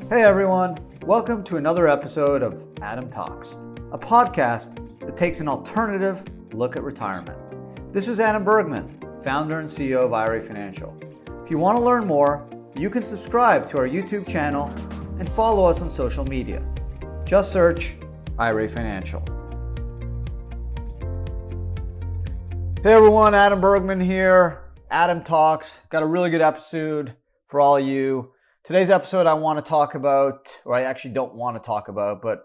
Hey everyone, welcome to another episode of Adam Talks, a podcast that takes an alternative look at retirement. This is Adam Bergman, founder and CEO of IRA Financial. If you want to learn more, you can subscribe to our YouTube channel and follow us on social media. Just search IRA Financial. Hey everyone, Adam Bergman here, Adam Talks. Got a really good episode for all of you. Today's episode I want to talk about, or I actually don't want to talk about, but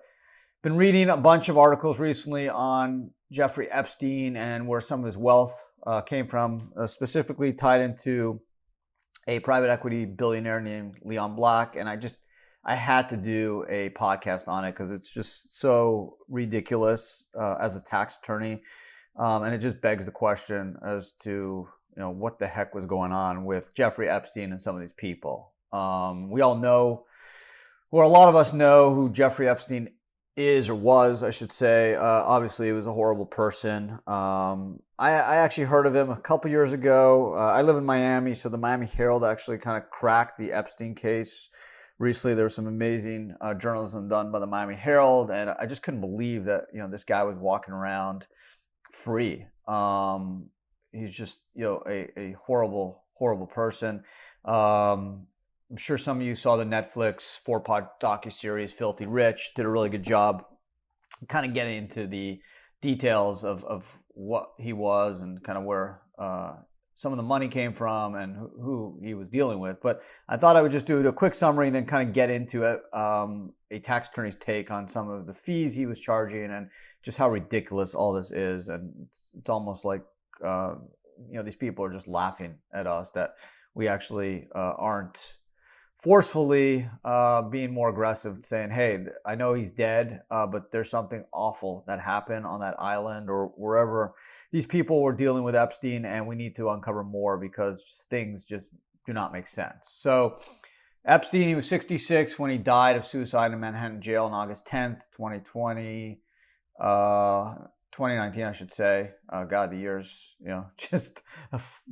been reading a bunch of articles recently on Jeffrey Epstein and where some of his wealth came from, specifically tied into a private equity billionaire named Leon Black. And I had to do a podcast on it because it's just so ridiculous as a tax attorney. And it just begs the question as to, what the heck was going on with Jeffrey Epstein and some of these people. We all know, or a lot of us know, who Jeffrey Epstein is, or was, I should say. Obviously, he was a horrible person. I actually heard of him a couple years ago. I live in Miami, so the Miami Herald actually kind of cracked the Epstein case. Recently, there was some amazing journalism done by the Miami Herald, and I just couldn't believe that this guy was walking around free. He's just a horrible, horrible person. I'm sure some of you saw the Netflix 4-part docuseries Filthy Rich. Did a really good job kind of getting into the details of what he was and kind of where some of the money came from and who he was dealing with. But I thought I would just do a quick summary and then kind of get into it, a tax attorney's take on some of the fees he was charging and just how ridiculous all this is. And it's almost like, these people are just laughing at us that we actually aren't forcefully being more aggressive, saying, hey, I know he's dead, but there's something awful that happened on that island or wherever these people were dealing with Epstein, and we need to uncover more because things just do not make sense. So Epstein, he was 66 when he died of suicide in Manhattan jail on August 10th, 2019, I should say. God, the years, just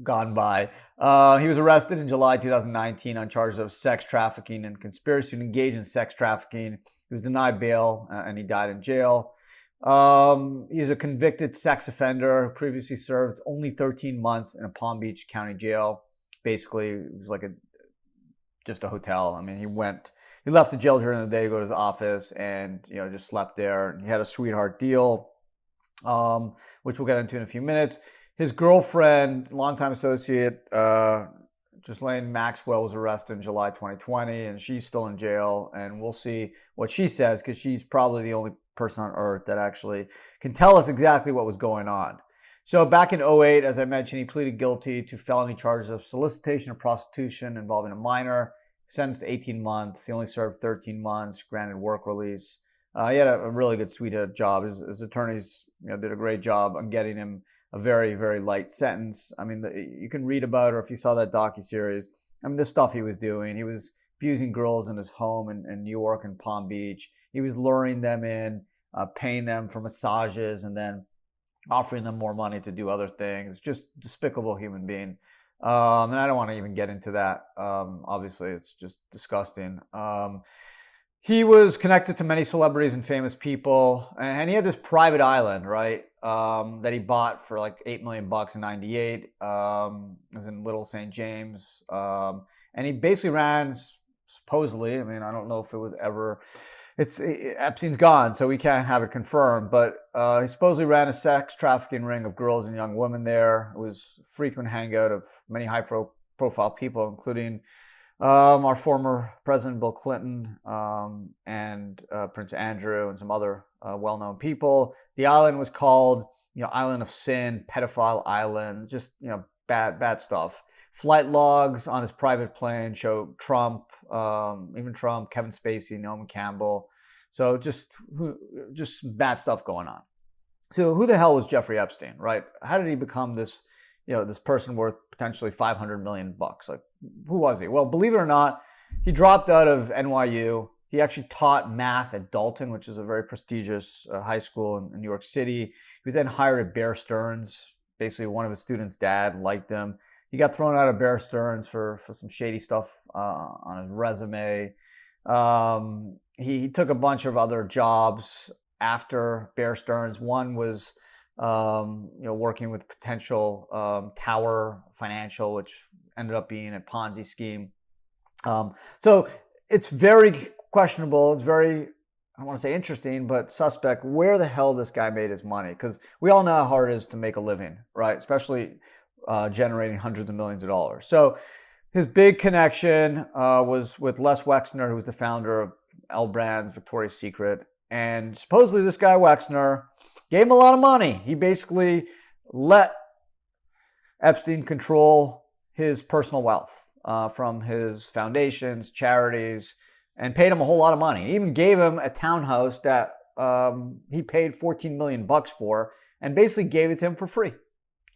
gone by. He was arrested in July 2019 on charges of sex trafficking and conspiracy to engage in sex trafficking. He was denied bail and he died in jail. He's a convicted sex offender who previously served only 13 months in a Palm Beach County jail. Basically, it was like just a hotel. I mean, he left the jail during the day to go to his office and, just slept there. He had a sweetheart deal, which we'll get into in a few minutes. His girlfriend, longtime associate, Ghislaine Maxwell, was arrested in July 2020, and she's still in jail. And we'll see what she says, because she's probably the only person on earth that actually can tell us exactly what was going on. So back in 2008, as I mentioned, he pleaded guilty to felony charges of solicitation of prostitution involving a minor, sentenced to 18 months. He only served 13 months, granted work release. He had a really good sweetheart job. His attorneys did a great job on getting him a very, very light sentence. I mean, you can read about, or if you saw that docuseries, the stuff he was doing. He was abusing girls in his home in New York and Palm Beach. He was luring them in, paying them for massages, and then offering them more money to do other things. Just despicable human being. And I don't want to even get into that. Obviously, it's just disgusting. He was connected to many celebrities and famous people, and he had this private island, right, that he bought for like $8 million in '98. It was in Little St. James, and he basically ran, supposedly, I don't know if it was ever, Epstein's gone, so we can't have it confirmed, but he supposedly ran a sex trafficking ring of girls and young women there. It was a frequent hangout of many high-profile people, including our former President Bill Clinton and Prince Andrew and some other well-known people. The island was called, Island of Sin, Pedophile Island, just, bad stuff. Flight logs on his private plane show Trump, Kevin Spacey, Naomi Campbell. So just bad stuff going on. So who the hell was Jeffrey Epstein, right? How did he become this, this person worth potentially $500 million? Like, who was he? Well, believe it or not, he dropped out of NYU. He actually taught math at Dalton, which is a very prestigious high school in New York City. He was then hired at Bear Stearns. Basically, one of his students' dad liked him. He got thrown out of Bear Stearns for some shady stuff on his resume. He took a bunch of other jobs after Bear Stearns. One was working with potential Tower Financial, which ended up being a Ponzi scheme. So it's very questionable. It's very, I don't want to say interesting, but suspect where the hell this guy made his money. Because we all know how hard it is to make a living, right? Especially generating hundreds of millions of dollars. So his big connection was with Les Wexner, who was the founder of L Brands, Victoria's Secret. And supposedly this guy Wexner gave him a lot of money. He basically let Epstein control his personal wealth from his foundations, charities, and paid him a whole lot of money. He even gave him a townhouse that he paid $14 million for and basically gave it to him for free.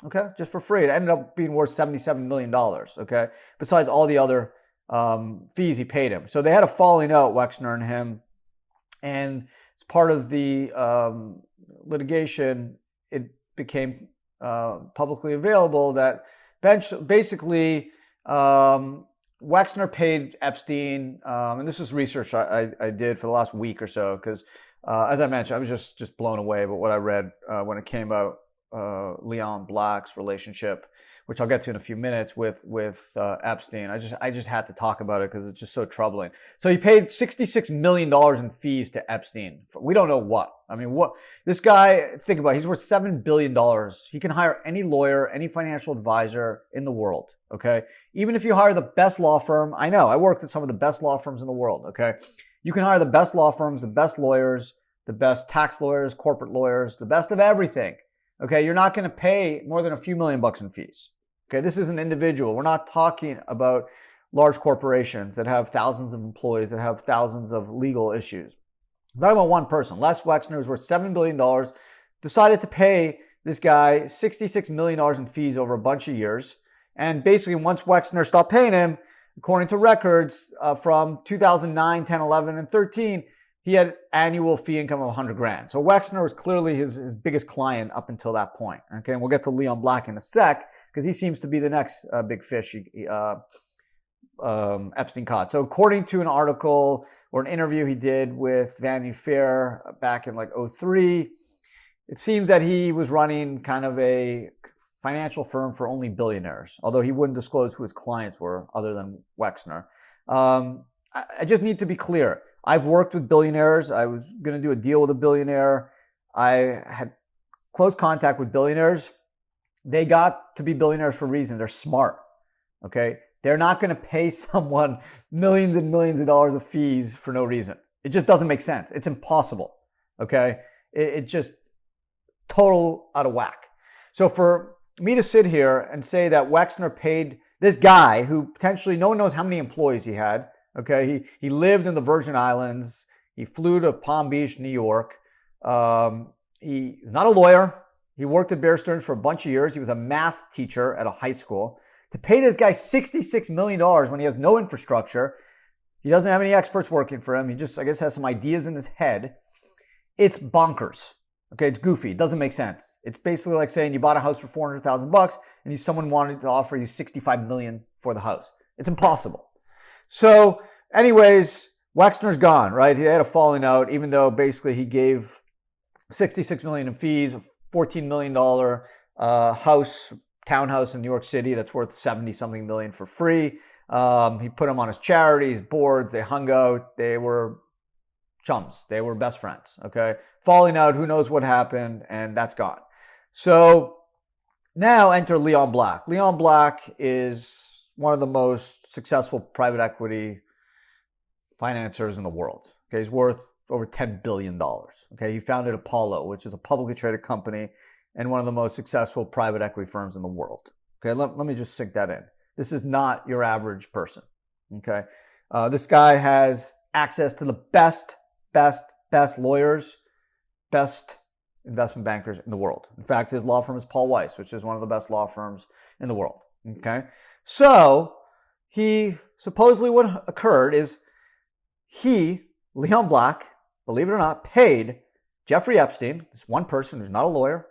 Okay, just for free. It ended up being worth $77 million, okay, besides all the other fees he paid him. So they had a falling out, Wexner and him, and as part of the litigation, it became publicly available that basically Wexner paid Epstein, and this is research I did for the last week or so, because as I mentioned, I was just blown away by what I read when it came out. Leon Black's relationship, which I'll get to in a few minutes with Epstein. I just had to talk about it because it's just so troubling. So he paid $66 million in fees to Epstein. We don't know what. I mean, what this guy, think about it, he's worth $7 billion. He can hire any lawyer, any financial advisor in the world, okay? Even if you hire the best law firm, I know, I worked at some of the best law firms in the world, okay? You can hire the best law firms, the best lawyers, the best tax lawyers, corporate lawyers, the best of everything. Okay, you're not going to pay more than a few $1,000,000 in fees. Okay, this is an individual. We're not talking about large corporations that have thousands of employees, that have thousands of legal issues. I'm talking about one person. Les Wexner, who's worth $7 billion, decided to pay this guy $66 million in fees over a bunch of years. And basically, once Wexner stopped paying him, according to records from 2009, 10, 11, and 13, he had annual fee income of $100,000. So Wexner was clearly his biggest client up until that point. Okay, and we'll get to Leon Black in a sec because he seems to be the next big fish Epstein caught. So according to an article or an interview he did with Vanity Fair back in like 2003, it seems that he was running kind of a financial firm for only billionaires, although he wouldn't disclose who his clients were other than Wexner. I just need to be clear. I've worked with billionaires. I was going to do a deal with a billionaire. I had close contact with billionaires. They got to be billionaires for a reason. They're smart, okay? They're not going to pay someone millions and millions of dollars of fees for no reason. It just doesn't make sense. It's impossible, okay? It just total out of whack. So for me to sit here and say that Wexner paid this guy who potentially no one knows how many employees he had, okay, he lived in the Virgin Islands. He flew to Palm Beach, New York. He's not a lawyer. He worked at Bear Stearns for a bunch of years. He was a math teacher at a high school. To pay this guy $66 million when he has no infrastructure, he doesn't have any experts working for him. He just, I guess, has some ideas in his head. It's bonkers. Okay, it's goofy. It doesn't make sense. It's basically like saying you bought a house for $400,000 and someone wanted to offer you $65 million for the house. It's impossible. So anyways, Wexner's gone, right? He had a falling out, even though basically he gave $66 million in fees, a $14 million townhouse in New York City that's worth 70-something million for free. He put him on his charities, boards, they hung out, they were chums, they were best friends, okay? Falling out, who knows what happened, and that's gone. So now enter Leon Black. Leon Black is one of the most successful private equity financiers in the world. Okay, he's worth over $10 billion. Okay, he founded Apollo, which is a publicly traded company and one of the most successful private equity firms in the world. Okay, let me just sink that in. This is not your average person. Okay, this guy has access to the best lawyers, best investment bankers in the world. In fact, his law firm is Paul Weiss, which is one of the best law firms in the world. Okay, so he supposedly what occurred is Leon Black, believe it or not, paid Jeffrey Epstein, this one person who's not a lawyer.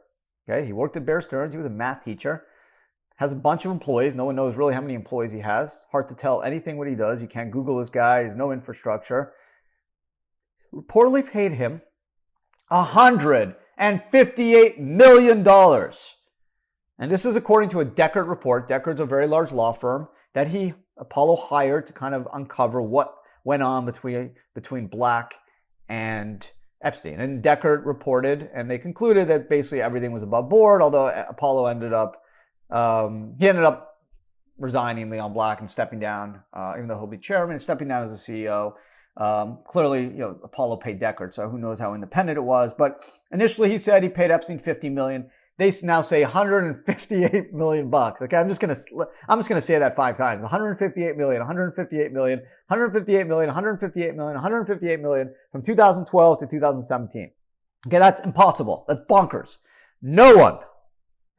Okay, he worked at Bear Stearns. He was a math teacher. has a bunch of employees. No one knows really how many employees he has. Hard to tell anything what he does. You can't Google this guy. He has no infrastructure. Reportedly paid him $158 million. And this is according to a Deckard report. Deckard's a very large law firm that Apollo hired to kind of uncover what went on between Black and Epstein. And Deckard reported, and they concluded that basically everything was above board, although Apollo ended up resigning Leon Black and stepping down, even though he'll be chairman, and stepping down as a CEO. Clearly, Apollo paid Deckard, so who knows how independent it was. But initially he said he paid Epstein $50 million. They now say $158 million. Okay, I'm just gonna say that 5 times. $158 million, $158 million, $158 million, $158 million, $158 million from 2012 to 2017. Okay, that's impossible. That's bonkers. No one,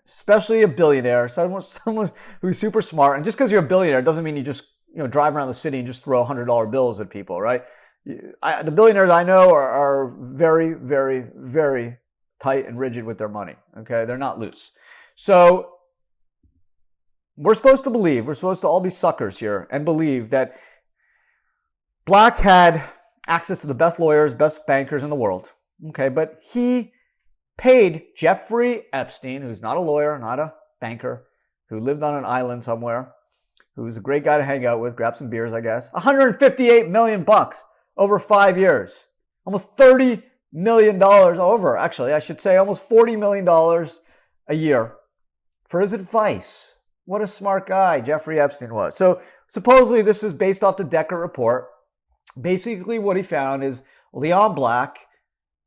especially a billionaire, someone who's super smart, and just because you're a billionaire doesn't mean you just drive around the city and just throw $100 bills at people, right? The billionaires I know are very, very, very tight and rigid with their money. Okay, they're not loose. So we're supposed to all be suckers here and believe that Black had access to the best lawyers, best bankers in the world. Okay, but he paid Jeffrey Epstein, who's not a lawyer, not a banker, who lived on an island somewhere, who's a great guy to hang out with, grab some beers, I guess, $158 million over 5 years. Almost $30 million over, actually, I should say almost $40 million a year for his advice. What a smart guy Jeffrey Epstein was. So supposedly this is based off the Deckard report. Basically what he found is Leon Black,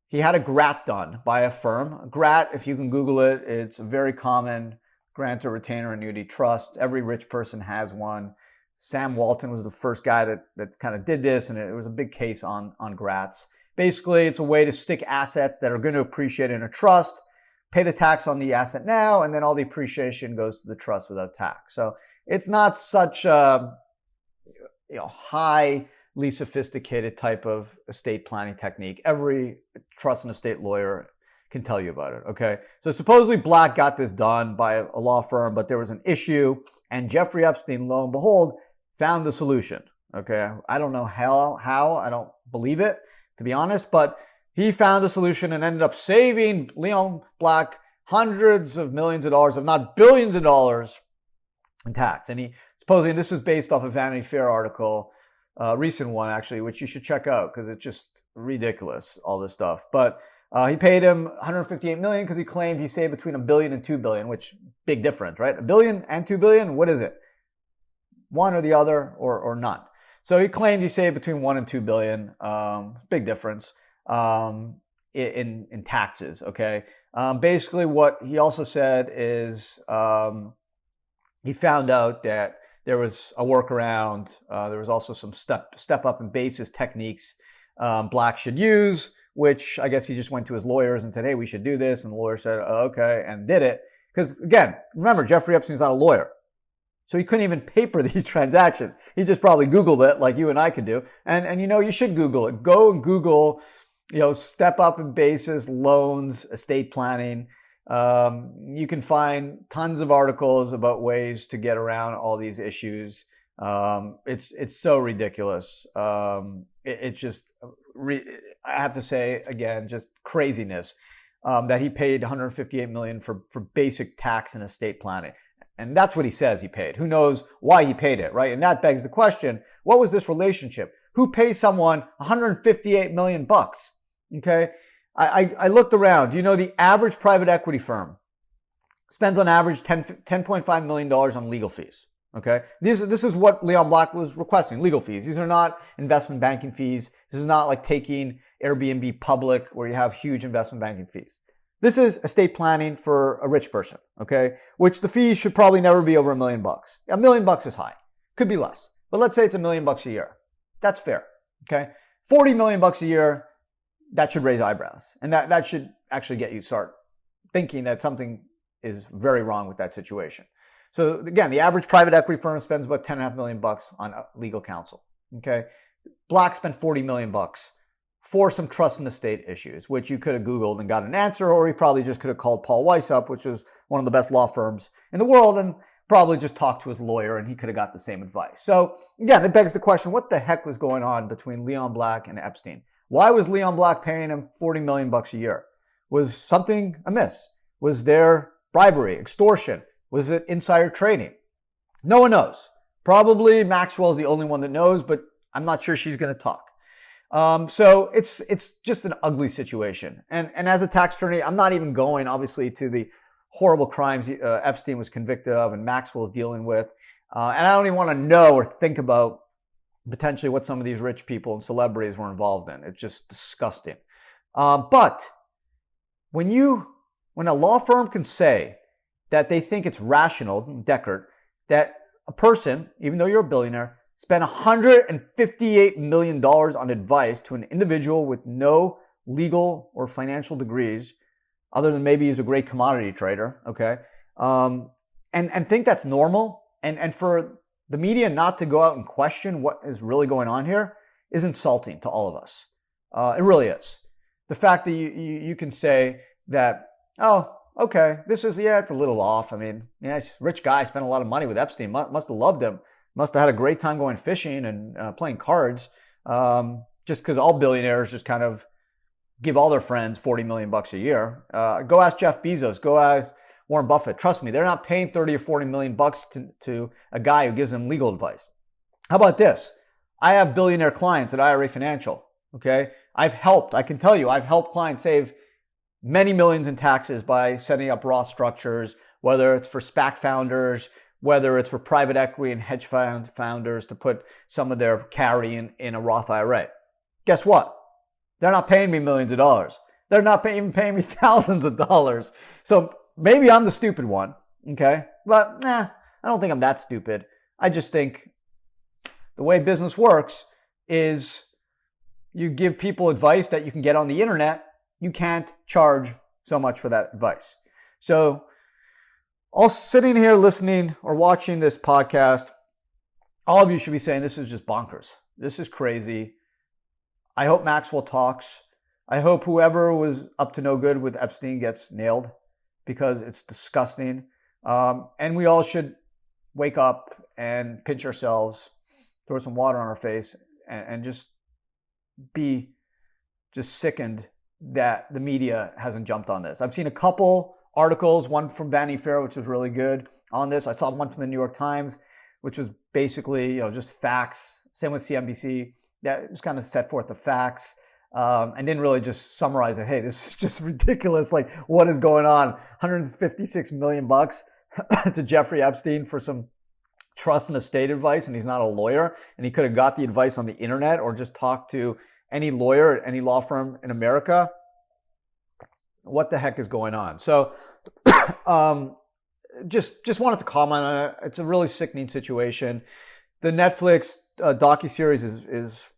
he had a GRAT done by a firm. A GRAT, if you can Google it, it's a very common grant or retainer annuity trust. Every rich person has one. Sam Walton was the first guy that kind of did this, and it was a big case on GRATs. Basically, it's a way to stick assets that are going to appreciate in a trust, pay the tax on the asset now, and then all the appreciation goes to the trust without tax. So it's not such a highly sophisticated type of estate planning technique. Every trust and estate lawyer can tell you about it, okay? So supposedly Black got this done by a law firm, but there was an issue, and Jeffrey Epstein, lo and behold, found the solution, okay? I don't know how, I don't believe it, to be honest, but he found a solution and ended up saving Leon Black hundreds of millions of dollars, if not billions of dollars in tax. And supposedly this is based off a Vanity Fair article, recent one actually, which you should check out because it's just ridiculous, all this stuff. But he paid him $158 million because he claimed he saved between $1 billion and $2 billion, which big difference, right? $1 billion and $2 billion, what is it? One or the other or none. So he claimed he saved between $1 and $2 billion. Big difference in taxes, okay? Basically what he also said is he found out that there was a workaround. There was also some step up in basis techniques Black should use, which I guess he just went to his lawyers and said, hey, we should do this. And the lawyer said, oh, okay, and did it. Because again, remember, Jeffrey Epstein's not a lawyer. So he couldn't even paper these transactions. He just probably Googled it like you and I could do. And you should Google it. Go and Google, step up in basis, loans, estate planning. You can find tons of articles about ways to get around all these issues. It's so ridiculous. It's just, I have to say again, just craziness that he paid $158 million for basic tax and estate planning. And that's what he says he paid. Who knows why he paid it, right? And that begs the question, what was this relationship? Who pays someone $158 million? Okay. I looked around. The average private equity firm spends on average $10.5 million on legal fees. Okay. This is what Leon Black was requesting, legal fees. These are not investment banking fees. This is not like taking Airbnb public where you have huge investment banking fees. This is estate planning for a rich person, okay? Which the fees should probably never be over $1 million. $1 million is high. Could be less. But let's say it's $1 million a year. That's fair, okay? $40 million a year, that should raise eyebrows. And that should actually get you start thinking that something is very wrong with that situation. So again, the average private equity firm spends about $10.5 million on legal counsel, okay? Black spent $40 million for some trust and estate issues, which you could have Googled and got an answer, or he probably just could have called Paul Weiss up, which is one of the best law firms in the world, and probably just talked to his lawyer and he could have got the same advice. So again, it begs the question, what the heck was going on between Leon Black and Epstein? Why was Leon Black paying him $40 million a year? Was something amiss? Was there bribery, extortion? Was it insider trading? No one knows. Probably Maxwell is the only one that knows, but I'm not sure she's going to talk. So it's just an ugly situation. And as a tax attorney, I'm not even going, obviously, to the horrible crimes Epstein was convicted of and Maxwell is dealing with. And I don't even want to know or think about potentially what some of these rich people and celebrities were involved in. It's just disgusting. But when a law firm can say that they think it's rational, Deckard, that a person, even though you're a billionaire, spent $158 million on advice to an individual with no legal or financial degrees, other than maybe he's a great commodity trader, okay? And think that's normal, and for the media not to go out and question what is really going on here is insulting to all of us. It really is. The fact that you can say that, oh, okay, it's a little off. I mean, rich guy, spent a lot of money with Epstein, must have loved him, must have had a great time going fishing and playing cards, just because all billionaires just kind of give all their friends $40 million a year. Go ask Jeff Bezos, go ask Warren Buffett. Trust me, they're not paying $30 or $40 million to a guy who gives them legal advice. How about this? I have billionaire clients at IRA Financial, okay? I can tell you, I've helped clients save many millions in taxes by setting up Roth structures, whether it's for SPAC founders, whether it's for private equity and hedge fund founders to put some of their carry in a Roth IRA. Guess what? They're not paying me millions of dollars. They're not even paying me thousands of dollars. So maybe I'm the stupid one, okay? But I don't think I'm that stupid. I just think the way business works is you give people advice that you can get on the internet. You can't charge so much for that advice. So all sitting here listening or watching this podcast, all of you should be saying, this is just bonkers. This is crazy. I hope Maxwell talks. I hope whoever was up to no good with Epstein gets nailed because it's disgusting. And we all should wake up and pinch ourselves, throw some water on our face, and just be just sickened that the media hasn't jumped on this. I've seen a couple articles, one from Vanity Fair, which was really good on this. I saw one from the New York Times, which was basically, just facts. Same with CNBC. That just kind of set forth the facts and didn't really just summarize it. Hey, this is just ridiculous. Like, what is going on? $156 million to Jeffrey Epstein for some trust and estate advice, and he's not a lawyer, and he could have got the advice on the internet or just talked to any lawyer at any law firm in America. What the heck is going on? So just wanted to comment on it. It's a really sickening situation. The Netflix docuseries is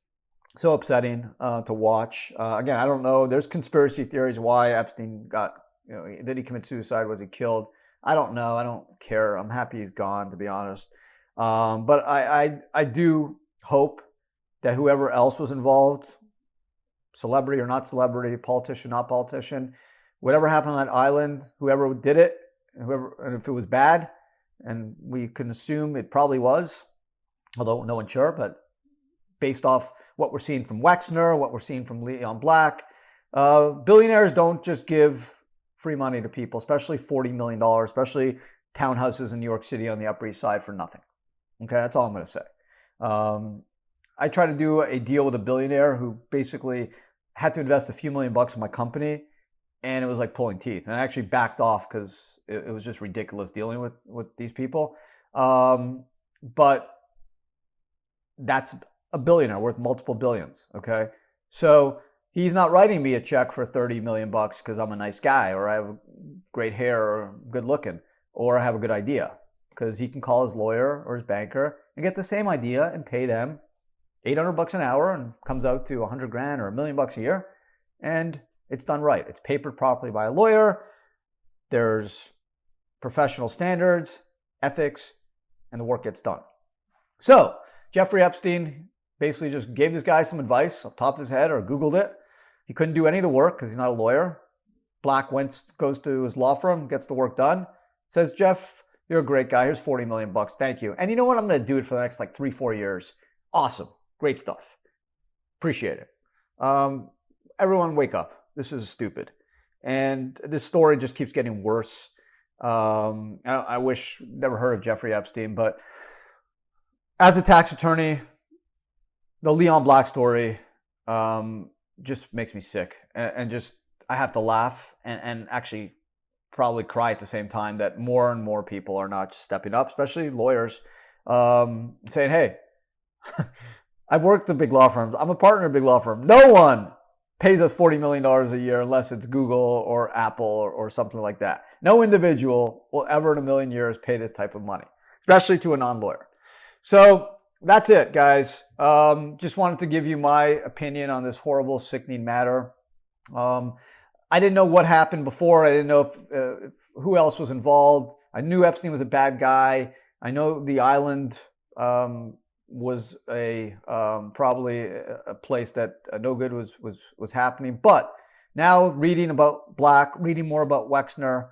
so upsetting to watch. Again, I don't know. There's conspiracy theories why Epstein got, did he commit suicide? Was he killed? I don't know. I don't care. I'm happy he's gone, to be honest. But I do hope that whoever else was involved, celebrity or not celebrity, politician, not politician, whatever happened on that island, whoever did it, and if it was bad, and we can assume it probably was, although no one's sure, but based off what we're seeing from Wexner, what we're seeing from Leon Black, billionaires don't just give free money to people, especially $40 million, especially townhouses in New York City on the Upper East Side for nothing. Okay, that's all I'm going to say. I tried to do a deal with a billionaire who basically had to invest a few $1 million in my company, and it was like pulling teeth. And I actually backed off because it was just ridiculous dealing with these people. But that's a billionaire worth multiple billions, okay? So he's not writing me a check for $30 million because I'm a nice guy or I have great hair or good looking or I have a good idea, because he can call his lawyer or his banker and get the same idea and pay them $800 an hour and comes out to $100,000 or $1 million a year, and it's done right. It's papered properly by a lawyer. There's professional standards, ethics, and the work gets done. So Jeffrey Epstein basically just gave this guy some advice off the top of his head or Googled it. He couldn't do any of the work because he's not a lawyer. Black goes to his law firm, gets the work done, says, Jeff, You're a great guy. Here's 40 million bucks. Thank you. And you know what? I'm going to do it for the next like 3-4 years. Awesome. Great stuff. Appreciate it. Everyone wake up. This is stupid. And this story just keeps getting worse. I wish, never heard of Jeffrey Epstein, but as a tax attorney, the Leon Black story just makes me sick. And just, I have to laugh and actually probably cry at the same time that more and more people are not stepping up, especially lawyers, saying, hey, I've worked at big law firms. I'm a partner in a big law firm. No one pays us $40 million a year unless it's Google or Apple or something like that. No individual will ever in a million years pay this type of money, especially to a non-lawyer. So that's it, guys. Just wanted to give you my opinion on this horrible, sickening matter. I didn't know what happened before. I didn't know if who else was involved. I knew Epstein was a bad guy. I know the island was probably a place that no good was happening. But now reading about Black, reading more about Wexner,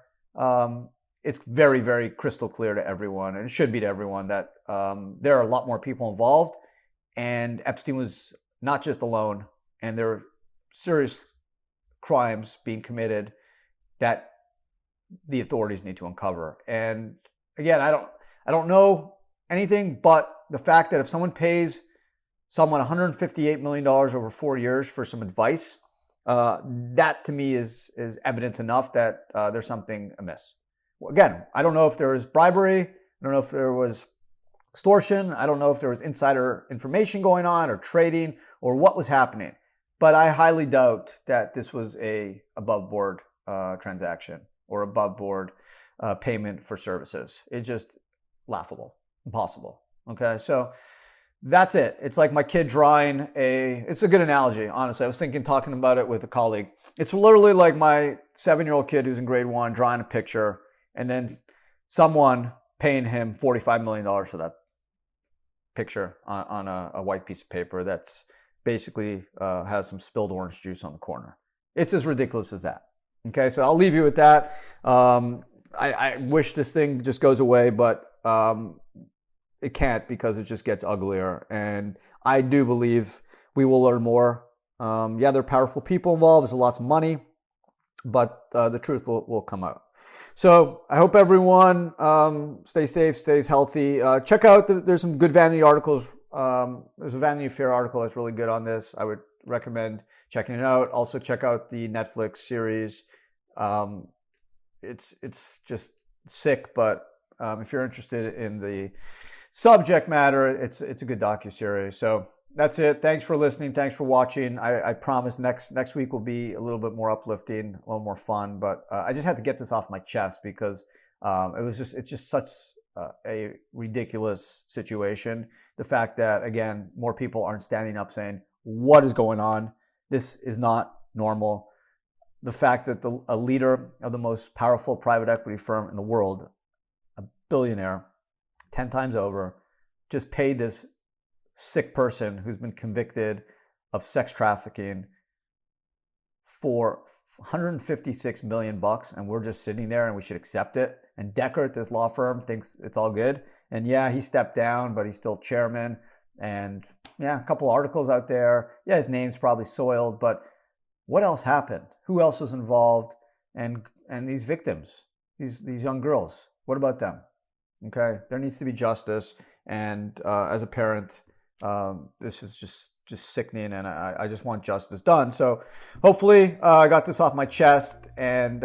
it's very, very crystal clear to everyone, and it should be to everyone, that there are a lot more people involved, and Epstein was not just alone, and there are serious crimes being committed that the authorities need to uncover. And again, I don't know anything but the fact that if someone pays someone $158 million over 4 years for some advice, that to me is evidence enough that there's something amiss. Again, I don't know if there was bribery. I don't know if there was extortion. I don't know if there was insider information going on or trading or what was happening. But I highly doubt that this was a above board transaction or above board payment for services. It's just laughable, impossible. Okay, so that's it. It's like my kid drawing it's a good analogy, honestly. I was talking about it with a colleague. It's literally like my 7-year-old kid who's in grade 1 drawing a picture and then someone paying him $45 million for that picture on a white piece of paper that's basically has some spilled orange juice on the corner. It's as ridiculous as that. Okay, so I'll leave you with that. I wish this thing just goes away, but it can't, because it just gets uglier. And I do believe we will learn more. Yeah, there are powerful people involved. There's lots of money, but the truth will come out. So I hope everyone stays safe, stays healthy. Check out, there's some good Vanity articles. There's a Vanity Fair article that's really good on this. I would recommend checking it out. Also check out the Netflix series. It's just sick, but if you're interested in the subject matter, it's a good docuseries. So that's it. Thanks for listening. Thanks for watching. I promise next week will be a little bit more uplifting, a little more fun. But I just had to get this off my chest because it's just such a ridiculous situation. The fact that, again, more people aren't standing up saying, what is going on? This is not normal. The fact that a leader of the most powerful private equity firm in the world, a billionaire, 10 times over, just paid this sick person who's been convicted of sex trafficking for $156 million, and we're just sitting there and we should accept it. And Deckert, this law firm, thinks it's all good. And yeah, he stepped down, but he's still chairman. And yeah, a couple articles out there. Yeah, his name's probably soiled, but what else happened? Who else was involved? And these victims, these young girls, what about them? Okay, there needs to be justice. And as a parent, this is just sickening, and I just want justice done. So hopefully I got this off my chest, and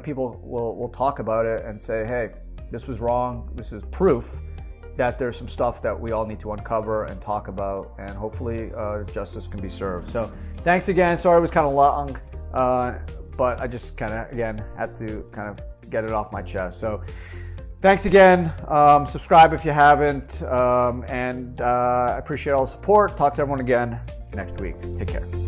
people will talk about it and say, hey, this was wrong. This is proof that there's some stuff that we all need to uncover and talk about, and hopefully justice can be served. So thanks again. Sorry it was kind of long, but I just kind of, again, had to kind of get it off my chest. So thanks again. Subscribe if you haven't, and I appreciate all the support. Talk to everyone again next week. Take care.